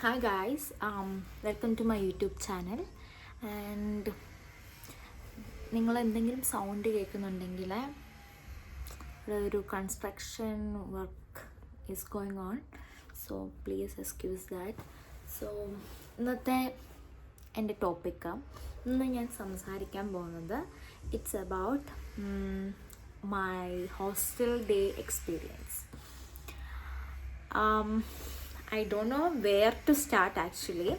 Hi guys, welcome to my YouTube channel. And നിങ്ങൾ എന്തെങ്കിലും sound കേൾക്കുന്നുണ്ടെങ്കിൽ ഇവിടെ ഒരു construction work is going on, so please excuse that. So ഇന്നത്തെ എൻ്റെ ടോപ്പിക്ക് ഇന്ന് ഞാൻ സംസാരിക്കാൻ പോകുന്നത് it's about my hostel day experience. I don't know where to start actually.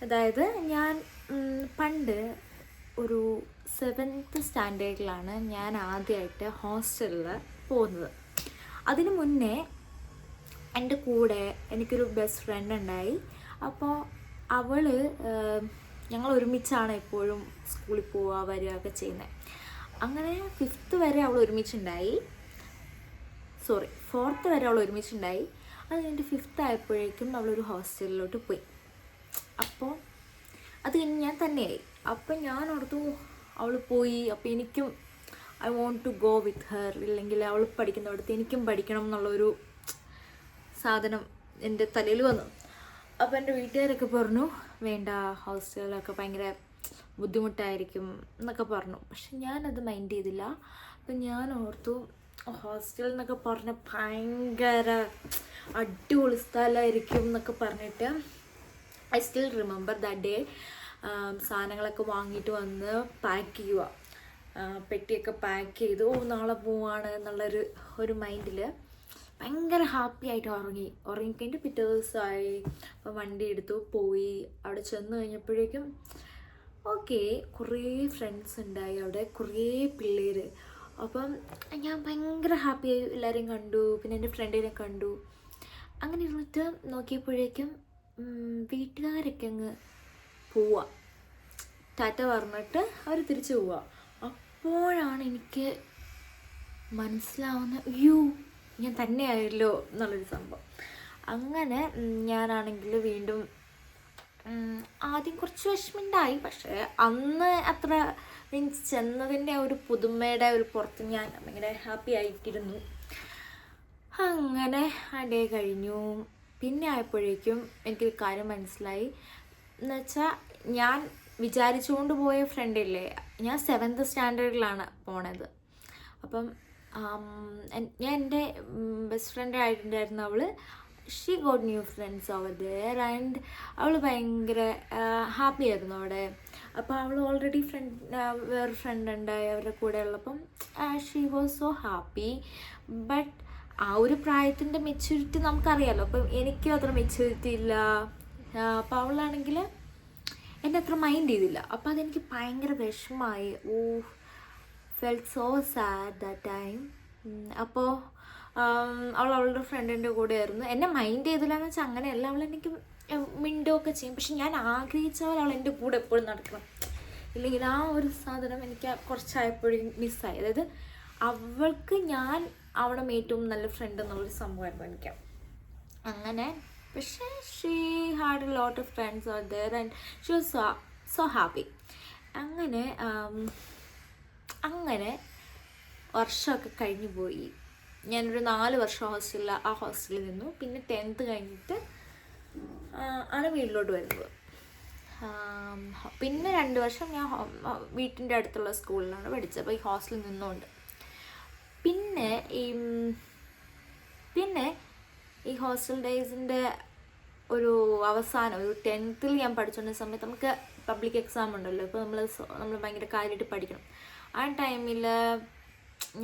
അതായത് ഞാൻ പണ്ട് ഒരു 7th സ്റ്റാൻഡേർഡിലാണ് ഞാൻ ആദ്യമായിട്ട് ഹോസ്റ്റലിൽ പോകുന്നത്. അതിനു മുന്നേ എൻ്റെ കൂടെ എനിക്കൊരു ബെസ്റ്റ് ഫ്രണ്ട് ഉണ്ടായി. അപ്പോൾ അവൾ ഞങ്ങൾ ഒരുമിച്ചാണ് എപ്പോഴും സ്കൂളിൽ പോവുക വരികയൊക്കെ ചെയ്യുന്നത്. അങ്ങനെ 5th വരെ അവൾ ഒരുമിച്ചുണ്ടായി, 4th വരെ അവൾ ഒരുമിച്ചുണ്ടായി. അത് കഴിഞ്ഞിട്ട് 5th ആയപ്പോഴേക്കും അവളൊരു ഹോസ്റ്റലിലോട്ട് പോയി. അപ്പോൾ അത് കഴിഞ്ഞ് ഞാൻ തന്നെയായി. അപ്പം ഞാൻ ഓർത്തു അവൾ പോയി, അപ്പോൾ എനിക്കും I want to go with her, ഇല്ലെങ്കിൽ അവൾ പഠിക്കുന്നിടത്ത് എനിക്കും പഠിക്കണം എന്നുള്ളൊരു സാധനം എൻ്റെ തലയിൽ വന്നു. അപ്പോൾ എൻ്റെ വീട്ടുകാരൊക്കെ പറഞ്ഞു വേണ്ട, ഹോസ്റ്റലിലൊക്കെ ഭയങ്കര ബുദ്ധിമുട്ടായിരിക്കും എന്നൊക്കെ പറഞ്ഞു. പക്ഷെ ഞാനത് മൈൻഡ് ചെയ്തില്ല. അപ്പം ഞാൻ ഓർത്തു ഹോസ്റ്റൽ എന്നൊക്കെ പറഞ്ഞ ഭയങ്കര അടിപൊളി സ്ഥലമായിരിക്കും എന്നൊക്കെ പറഞ്ഞിട്ട് I still remember that day. സാധനങ്ങളൊക്കെ വാങ്ങിയിട്ട് വന്ന് പാക്ക് ചെയ്യുക, പെട്ടിയൊക്കെ പാക്ക് ചെയ്തു നാളെ പോവാണ് എന്നുള്ളൊരു മൈൻഡിൽ ഭയങ്കര ഹാപ്പി ആയിട്ട് ഉറങ്ങിക്കഴിഞ്ഞിട്ട് പിറ്റേ ദിവസമായി. അപ്പോൾ വണ്ടി എടുത്തു പോയി. അവിടെ ചെന്ന് കഴിഞ്ഞപ്പോഴേക്കും ഓക്കെ, കുറേ ഫ്രണ്ട്സ് ഉണ്ടായി അവിടെ, കുറേ പിള്ളേർ. അപ്പം ഞാൻ ഭയങ്കര ഹാപ്പിയായി, എല്ലാവരെയും കണ്ടു, പിന്നെ എൻ്റെ ഫ്രണ്ടിനെ കണ്ടു. അങ്ങനെ ഇരുന്നിട്ട് നോക്കിയപ്പോഴേക്കും വീട്ടുകാരൊക്കെ അങ്ങ് പോവുക, ടാറ്റ പറഞ്ഞിട്ട് അവർ തിരിച്ചു പോവുക. അപ്പോഴാണ് എനിക്ക് മനസ്സിലാവുന്ന അയ്യോ ഞാൻ തന്നെയായല്ലോ എന്നുള്ളൊരു സംഭവം. അങ്ങനെ ഞാനാണെങ്കിൽ വീണ്ടും ആദ്യം കുറച്ച് വിഷമമുണ്ടായി. പക്ഷേ അന്ന് അത്ര മീൻസ് ചെന്നതിൻ്റെ ഒരു പുതുമയുടെ ഒരു പുറത്ത് ഞാൻ ഭയങ്കര ഹാപ്പി ആയിട്ടിരുന്നു. അങ്ങനെ ആ ഡേ കഴിഞ്ഞു. പിന്നെ ആയപ്പോഴേക്കും എനിക്കൊരു കാര്യം മനസ്സിലായി. എന്നുവെച്ചാൽ ഞാൻ വിചാരിച്ചുകൊണ്ട് പോയ ഫ്രണ്ടില്ലേ, ഞാൻ 7th സ്റ്റാൻഡേർഡിലാണ് പോണത്. അപ്പം ഞാൻ എൻ്റെ ബെസ്റ്റ് ഫ്രണ്ട് ആയിട്ടുണ്ടായിരുന്നു അവൾ. She got new friends over there and അവൾ ഭയങ്കര ഹാപ്പി ആയിരുന്നു അവിടെ. അപ്പോൾ അവൾ ഓൾറെഡി വേറെ ഫ്രണ്ട് ഉണ്ടായി അവരുടെ കൂടെ ഉള്ളപ്പം she was so happy. But ആ ഒരു പ്രായത്തിൻ്റെ മെച്യൂരിറ്റി നമുക്കറിയാമല്ലോ. അപ്പം എനിക്കും അത്ര മെച്യൂരിറ്റി ഇല്ല. അപ്പോൾ അവളാണെങ്കിൽ എന്നെ അത്ര മൈൻഡ് ചെയ്തില്ല. അപ്പോൾ അതെനിക്ക് ഭയങ്കര വിഷമമായി. Felt so sad that time. അപ്പോൾ അവളുടെ ഫ്രണ്ടിൻ്റെ കൂടെ ആയിരുന്നു. എന്നെ മൈൻഡ് ചെയ്തില്ല എന്ന് വെച്ചാൽ അങ്ങനെയല്ല, അവൾ എനിക്ക് മിണ്ടുകയൊക്കെ ചെയ്യും. പക്ഷെ ഞാൻ ആഗ്രഹിച്ച പോലെ അവൾ എൻ്റെ കൂടെ എപ്പോഴും നടക്കണം. ഇല്ലെങ്കിൽ ആ ഒരു സാധനം എനിക്ക് കുറച്ചായപ്പോഴും മിസ്സായി. അതായത് അവൾക്ക് ഞാൻ അവിടെ ഏറ്റവും നല്ല ഫ്രണ്ട് എന്നുള്ളൊരു സംഭവമായിരുന്നു എനിക്ക്. അങ്ങനെ പക്ഷേ she had a lot of friends are there and she was so happy. അങ്ങനെ അങ്ങനെ വർഷമൊക്കെ കഴിഞ്ഞു പോയി. ഞാനൊരു 4 വർഷം ആ ഹോസ്റ്റലിൽ നിന്നു. പിന്നെ 10th കഴിഞ്ഞിട്ട് ആണ് വീട്ടിലോട്ട് വരുന്നത്. പിന്നെ 2 വർഷം ഞാൻ വീട്ടിൻ്റെ അടുത്തുള്ള സ്കൂളിലാണ് പഠിച്ചത്. അപ്പോൾ ഈ ഹോസ്റ്റലിൽ നിന്നുകൊണ്ട് പിന്നെ ഈ ഹോസ്റ്റൽ ഡേയ്സിൻ്റെ ഒരു അവസാനം ഒരു 10th ഞാൻ പഠിച്ചുകൊണ്ടിരുന്ന സമയത്ത് നമുക്ക് പബ്ലിക് എക്സാം ഉണ്ടല്ലോ. ഇപ്പോൾ നമ്മൾ ഭയങ്കര കാര്യമായിട്ട് പഠിക്കണം. ആ ടൈമിൽ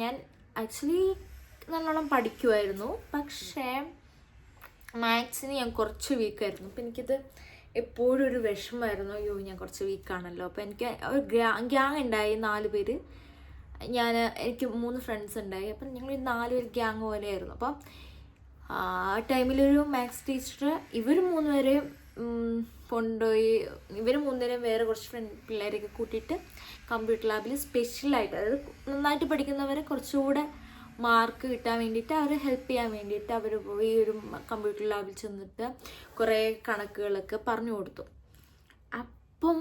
ഞാൻ ആക്ച്വലി നല്ലോണം പഠിക്കുമായിരുന്നു. പക്ഷേ മാത്സിന് ഞാൻ കുറച്ച് വീക്കായിരുന്നു. അപ്പോൾ എനിക്കത് എപ്പോഴും ഒരു വിഷമമായിരുന്നു. അയ്യോ ഞാൻ കുറച്ച് വീക്കാണല്ലോ. അപ്പോൾ എനിക്ക് ഒരു ഗ്യാങ് ഉണ്ടായി, 4 പേര്. എനിക്ക് 3 ഫ്രണ്ട്സ് ഉണ്ടായി. അപ്പം ഞങ്ങൾ 4 പേര് ഗ്യാങ് പോലെയായിരുന്നു. അപ്പം ആ ടൈമിലൊരു മാത്സ് ടീച്ചർ ഇവർ 3 പേരെയും കൊണ്ടുപോയി. ഇവർ 3 പേരെയും വേറെ കുറച്ച് പിള്ളേരെയൊക്കെ കൂട്ടിയിട്ട് കമ്പ്യൂട്ടർ ലാബിൽ സ്പെഷ്യലായിട്ട്, അതായത് നന്നായിട്ട് പഠിക്കുന്നവരെ കുറച്ചുകൂടെ മാർക്ക് കിട്ടാൻ വേണ്ടിയിട്ട് അവരെ ഹെൽപ്പ് ചെയ്യാൻ വേണ്ടിയിട്ട് അവർ പോയി ഒരു കമ്പ്യൂട്ടർ ലാബിൽ ചെന്നിട്ട് കുറേ കണക്കുകളൊക്കെ പറഞ്ഞു കൊടുത്തു. അപ്പം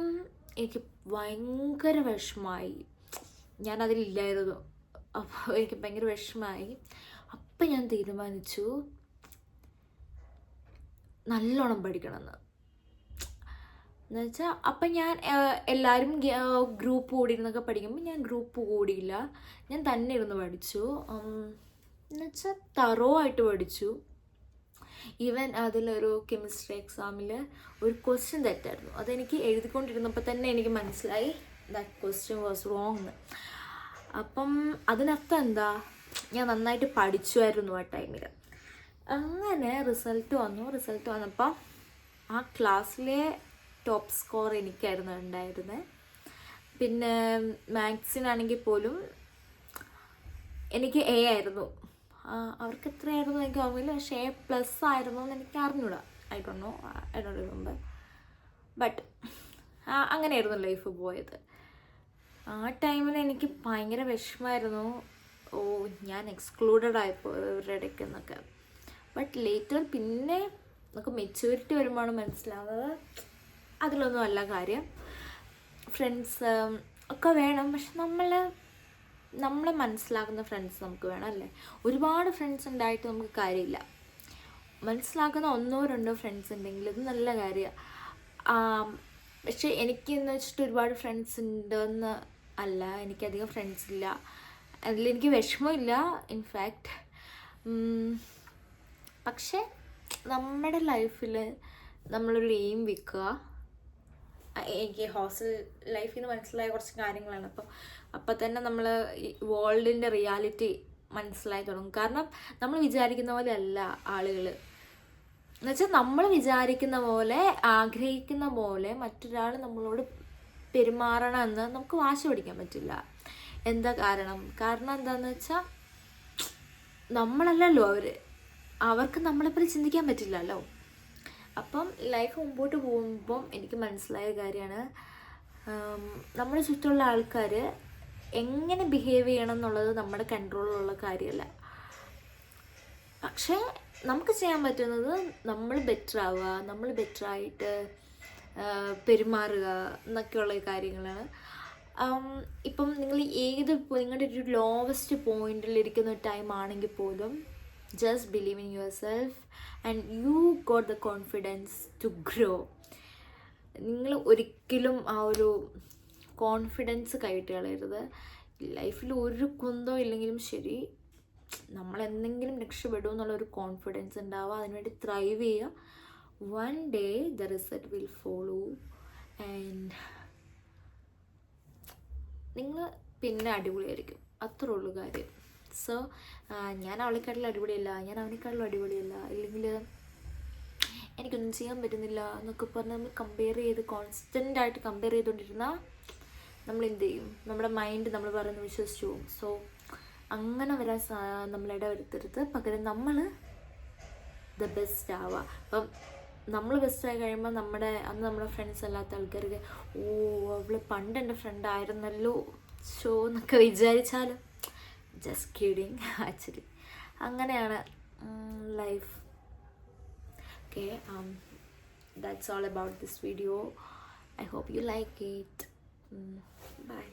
എനിക്ക് ഭയങ്കര വിഷമമായി. ഞാനതിലില്ലായിരുന്നു. അപ്പോൾ എനിക്ക് ഭയങ്കര വിഷമമായി. അപ്പം ഞാൻ തീരുമാനിച്ചു നല്ലോണം പഠിക്കണമെന്ന്. എന്നുവെച്ചാൽ അപ്പം ഞാൻ എല്ലാവരും ഗ്രൂപ്പ് കൂടിയിരുന്നൊക്കെ പഠിക്കുമ്പോൾ ഞാൻ ഗ്രൂപ്പ് കൂടിയില്ല, ഞാൻ തന്നെ ഇരുന്ന് പഠിച്ചു. എന്നുവെച്ചാൽ തറോ ആയിട്ട് പഠിച്ചു. ഈവൻ അതിലൊരു കെമിസ്ട്രി എക്സാമിൽ ഒരു ക്വസ്റ്റ്യൻ തെറ്റായിരുന്നു. അതെനിക്ക് എഴുതിക്കൊണ്ടിരുന്നപ്പോൾ തന്നെ എനിക്ക് മനസ്സിലായി ദാറ്റ് ക്വസ്റ്റ്യൻ വാസ് റോങ് എന്ന്. അപ്പം അതിനർത്ഥം എന്താ, ഞാൻ നന്നായിട്ട് പഠിച്ചുമായിരുന്നു ആ ടൈമിൽ. അങ്ങനെ റിസൾട്ട് വന്നപ്പോൾ ആ ക്ലാസ്സിലെ ടോപ്പ് സ്കോർ എനിക്കായിരുന്നു ഉണ്ടായിരുന്നത്. പിന്നെ മാത്സിനാണെങ്കിൽ പോലും എനിക്ക് എ ആയിരുന്നു. അവർക്ക് എത്രയായിരുന്നു എനിക്ക് ഓർമ്മയില്ല, പക്ഷേ എ പ്ലസ് ആയിരുന്നു എന്ന് എനിക്ക് അറിഞ്ഞൂടാ. I don't remember. ബട്ട് അങ്ങനെയായിരുന്നു ലൈഫ് പോയത്. ആ ടൈമിൽ എനിക്ക് ഭയങ്കര വിഷമമായിരുന്നു. ഓ, ഞാൻ എക്സ്ക്ലൂഡഡ് ആയിപ്പോൾ ഇവരുടെ ഇടയ്ക്ക് എന്നൊക്കെ. ബട്ട് ലേറ്റർ പിന്നെ നമുക്ക് മെച്യൂരിറ്റി വരുമ്പോഴാണ് മനസ്സിലാവുന്നത് അതിലൊന്നും അല്ല കാര്യം. ഫ്രണ്ട്സ് ഒക്കെ വേണം, പക്ഷെ നമ്മളെ മനസ്സിലാക്കുന്ന ഫ്രണ്ട്സ് നമുക്ക് വേണം അല്ലേ. ഒരുപാട് ഫ്രണ്ട്സ് ഉണ്ടായിട്ട് നമുക്ക് കാര്യമില്ല. മനസ്സിലാക്കുന്ന 1-2 ഫ്രണ്ട്സ് ഉണ്ടെങ്കിൽ ഇത് നല്ല കാര്യമാണ്. പക്ഷെ എനിക്കെന്ന് വെച്ചിട്ട് ഒരുപാട് ഫ്രണ്ട്സ് ഉണ്ടെന്ന് അല്ല, എനിക്കധികം ഫ്രണ്ട്സ് ഇല്ല. അതിലെനിക്ക് വിഷമമില്ല ഇൻഫാക്റ്റ്. പക്ഷെ നമ്മുടെ ലൈഫിൽ നമ്മളൊരു എയിം വെക്കുക. എനിക്ക് ഹോസ്റ്റൽ ലൈഫിൽ നിന്ന് മനസ്സിലായ കുറച്ച് കാര്യങ്ങളാണ്. അപ്പം തന്നെ നമ്മൾ ഈ വേൾഡിൻ്റെ റിയാലിറ്റി മനസ്സിലായി തുടങ്ങും. കാരണം നമ്മൾ വിചാരിക്കുന്ന പോലെ അല്ല ആളുകൾ. എന്നുവെച്ചാൽ നമ്മൾ വിചാരിക്കുന്ന പോലെ, ആഗ്രഹിക്കുന്ന പോലെ മറ്റൊരാൾ നമ്മളോട് പെരുമാറണമെന്ന് നമുക്ക് വാശി പിടിക്കാൻ പറ്റില്ല. എന്താ കാരണം എന്താണെന്ന് വെച്ചാൽ നമ്മളല്ലല്ലോ അവർക്ക് നമ്മളെപ്പറ്റി ചിന്തിക്കാൻ പറ്റില്ലല്ലോ. അപ്പം ലൈഫ് മുമ്പോട്ട് പോകുമ്പം എനിക്ക് മനസ്സിലായ കാര്യമാണ്, നമ്മുടെ ചുറ്റുമുള്ള ആൾക്കാർ എങ്ങനെ ബിഹേവ് ചെയ്യണം എന്നുള്ളത് നമ്മുടെ കൺട്രോളിലുള്ള കാര്യമല്ല. പക്ഷേ നമുക്ക് ചെയ്യാൻ പറ്റുന്നത് നമ്മൾ ബെറ്റർ ആവുക, നമ്മൾ ബെറ്ററായിട്ട് പെരുമാറുക എന്നൊക്കെയുള്ള കാര്യങ്ങളാണ്. ഇപ്പം നിങ്ങൾ നിങ്ങളുടെ ഒരു ലോവസ്റ്റ് പോയിന്റിലിരിക്കുന്ന ടൈം ആണെങ്കിൽ പോലും just believe in yourself and you got the confidence to grow. നിങ്ങൾ ഒരിക്കലും ആ ഒരു കോൺഫിഡൻസ് കൈവിട്ട് കളയരുത്. ലൈഫിൽ ഒരു കുന്തോ ഇല്ലെങ്കിലും ശരി, നമ്മളെന്തെങ്കിലും രക്ഷപ്പെടും എന്നുള്ളൊരു കോൺഫിഡൻസ് ഉണ്ടാവുക, അതിനുവേണ്ടി ത്രൈവ് ചെയ്യുക. One day the result will follow and നിങ്ങൾ പിന്നെ അടിപൊളിയായിരിക്കും. അത്രേ ഉള്ളൂ കാര്യം. സോ ഞാൻ അവളെക്കാട്ടിലും അടിപൊളിയല്ല, ഞാൻ അവനെക്കാട്ടിലും അടിപൊളിയല്ല, ഇല്ലെങ്കിൽ എനിക്കൊന്നും ചെയ്യാൻ പറ്റുന്നില്ല എന്നൊക്കെ പറഞ്ഞ് നമ്മൾ കോൺസ്റ്റൻ്റായിട്ട് കമ്പയർ ചെയ്തുകൊണ്ടിരുന്നാൽ നമ്മൾ എന്ത് ചെയ്യും, നമ്മുടെ മൈൻഡ് നമ്മൾ പറയുന്നത് വിശ്വസിച്ചു പോകും. സോ അങ്ങനെ വരാൻ നമ്മളിട വരുത്തരുത്. പകരം നമ്മൾ ദ ബെസ്റ്റ് ആവുക. അപ്പം നമ്മൾ ബെസ്റ്റായി കഴിയുമ്പോൾ അന്ന് നമ്മുടെ ഫ്രണ്ട്സ് അല്ലാത്ത ആൾക്കാർക്ക് ഓ അവൾ പണ്ട് എൻ്റെ ഫ്രണ്ട് ആയിരുന്നല്ലോ ഷോ എന്നൊക്കെ വിചാരിച്ചാലും just kidding actually. അങ്ങനെയാണ് life. Okay, that's all about this video. I hope you like it. Bye.